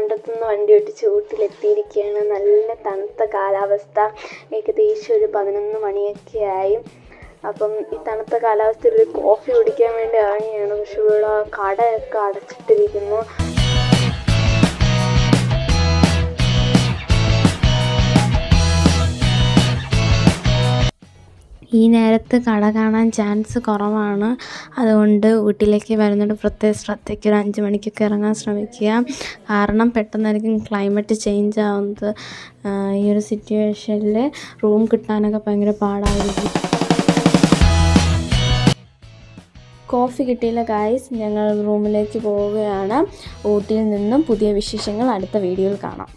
ട്രിവാൻഡ്രത്തുനിന്ന് വണ്ടി ഓടിച്ച് ഊട്ടിയിലെത്തിയിരിക്കുകയാണ്. നല്ല തണുത്ത കാലാവസ്ഥ. ഏകദേശം ഒരു 11 മണിയൊക്കെ ആയി. അപ്പം ഈ തണുത്ത കാലാവസ്ഥയിൽ ഒരു കോഫി കുടിക്കാൻ വേണ്ടി ഇറങ്ങിയാണ്. പക്ഷേ ഇവിടെ കടയൊക്കെ അടച്ചിട്ടിരിക്കുന്നു. ഈ നേരത്ത് കട കാണാൻ ചാൻസ് കുറവാണ്. അതുകൊണ്ട് ഊട്ടിയിലേക്ക് വരുന്നതുകൊണ്ട് പ്രത്യേക ശ്രദ്ധയ്ക്ക് ഒരു 5 മണിക്കൊക്കെ ഇറങ്ങാൻ ശ്രമിക്കുക. കാരണം പെട്ടെന്നായിരിക്കും ക്ലൈമറ്റ് ചേഞ്ച് ആവുന്നത്. ഈ ഒരു സിറ്റുവേഷനിൽ റൂം കിട്ടാനൊക്കെ ഭയങ്കര പാടായിരിക്കും. കോഫി കിട്ടിയില്ല ഗായ്സ്. ഞങ്ങൾ റൂമിലേക്ക് പോവുകയാണ്. ഊട്ടിയിൽ നിന്നും പുതിയ വിശേഷങ്ങൾ അടുത്ത വീഡിയോയിൽ കാണാം.